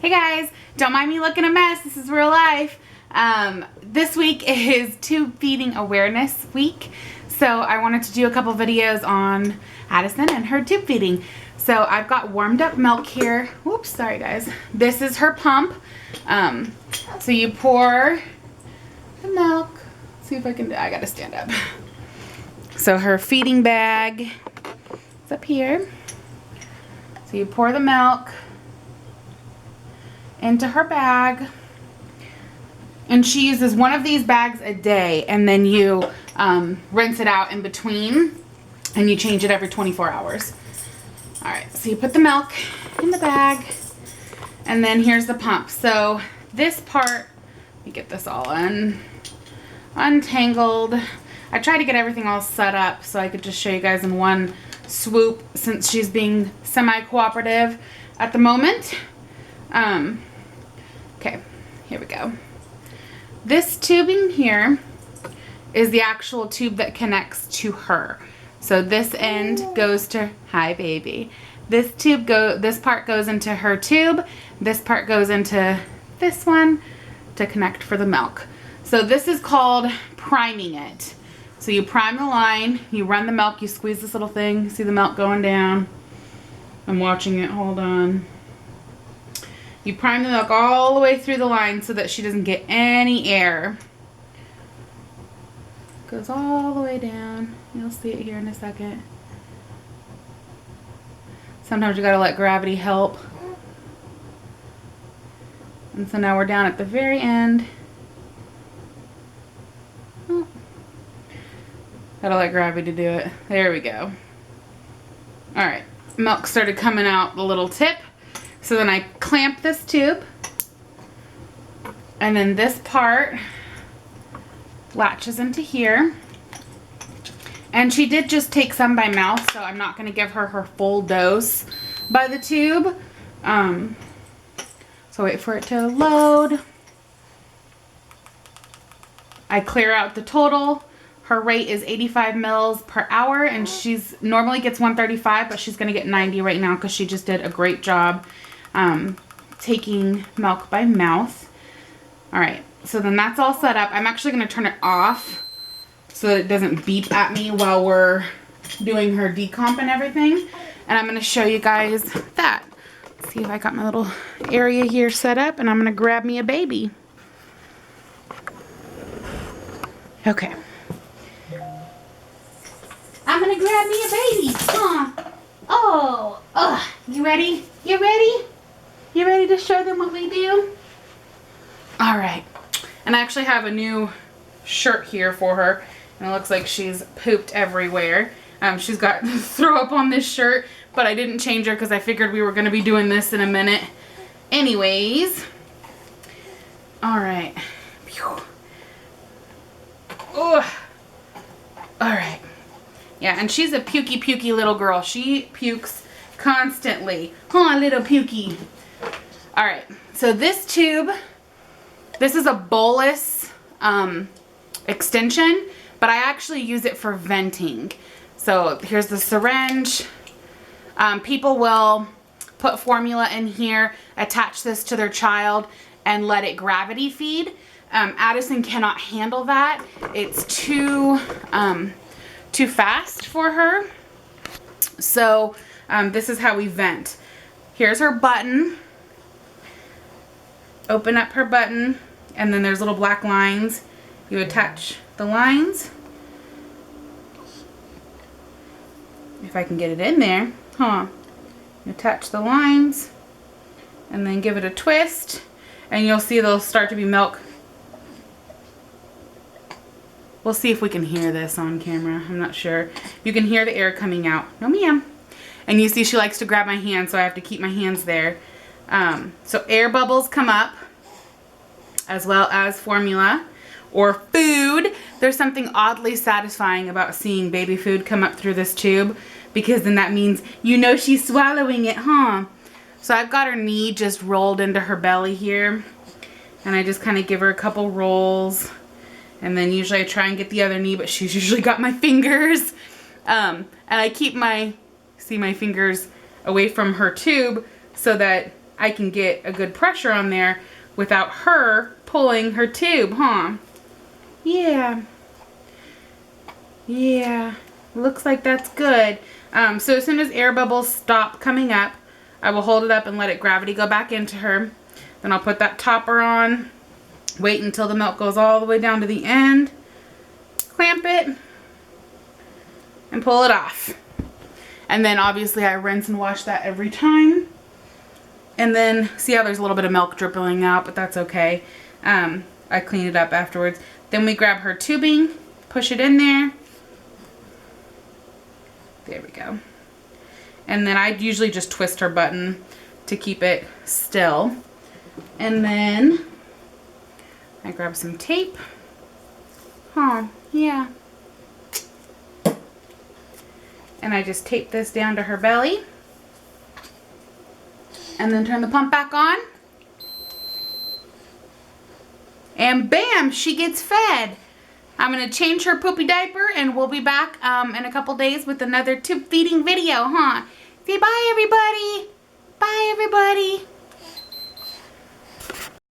Hey guys, don't mind me looking a mess. This is real life. This week is Tube Feeding Awareness Week. So I wanted to do a couple videos on Addison and her tube feeding. So I've got warmed up milk here. Whoops, sorry guys. This is her pump. So you pour the milk. See if I can, I gotta stand up. So her feeding bag is up here. So you pour the milk into her bag, and she uses one of these bags a day, and then you rinse it out in between, and you change it every 24 hours. Alright, so you put the milk in the bag, and then here's the pump. So this part, let me get this all untangled. I tried to get everything all set up so I could just show you guys in one swoop, since she's being semi-cooperative at the moment. Okay, here we go. This tubing here is the actual tube that connects to her. So this end goes to, hi baby. This part goes into her tube. This part goes into this one to connect for the milk. So this is called priming it. So you prime the line, you run the milk, you squeeze this little thing, see the milk going down. I'm watching it, hold on. You prime the milk all the way through the line so that she doesn't get any air. Goes all the way down. You'll see it here in a second. Sometimes you gotta let gravity help. And so now we're down at the very end. Oh. Gotta let gravity do it. There we go. Alright, milk started coming out the little tip. So then I clamp this tube, and then this part latches into here. And she did just take some by mouth, so I'm not going to give her her full dose by the tube. So wait for it to load. I clear out the total. Her rate is 85 mils per hour, and she's normally gets 135, but she's going to get 90 right now because she just did a great job taking milk by mouth. Alright, so then that's all set up. I'm actually going to turn it off so that it doesn't beep at me while we're doing her decomp and everything. And I'm going to show you guys that. Let's see if I got my little area here set up, and I'm going to grab me a baby. Okay. I'm going to grab me a baby. Oh, you ready? You ready? You ready to show them what we do? All right. And I actually have a new shirt here for her. And it looks like she's pooped everywhere. She's got throw up on this shirt, but I didn't change her because I figured we were going to be doing this in a minute. Anyways. All right. Oh. All right. Yeah, and she's a pukey little girl. She pukes constantly. Huh, little pukey. Alright, so this tube, this is a bolus extension, but I actually use it for venting. So here's the syringe. People will put formula in here, attach this to their child, and let it gravity feed. Addison cannot handle that. It's too fast for her. So this is how we vent. Here's her button. Open up her button, and then there's little black lines. You attach the lines. If I can get it in there. You attach the lines, and then give it a twist, and you'll see there'll start to be milk. We'll see if we can hear this on camera. I'm not sure. You can hear the air coming out. No ma'am. And you see she likes to grab my hand, so I have to keep my hands there. So air bubbles come up, as well as formula or food. There's something oddly satisfying about seeing baby food come up through this tube, because then that means you know she's swallowing it, huh? So I've got her knee just rolled into her belly here, and I just kind of give her a couple rolls. And then usually I try and get the other knee, but she's usually got my fingers. And I keep my fingers away from her tube so that I can get a good pressure on there without her pulling her tube, huh? Yeah. Yeah, looks like that's good. So as soon as air bubbles stop coming up, I will hold it up and let it gravity go back into her. Then I'll put that topper on, wait until the milk goes all the way down to the end, clamp it, and pull it off. And then obviously I rinse and wash that every time. And then, see how there's a little bit of milk dribbling out, but that's okay. I clean it up afterwards. Then we grab her tubing, push it in there. There we go. And then I usually just twist her button to keep it still. And then I grab some tape. Huh, yeah. And I just tape this down to her belly. And then turn the pump back on. And bam, she gets fed. I'm going to change her poopy diaper and we'll be back in a couple days with another tube feeding video, huh? Say bye, everybody. Bye, everybody.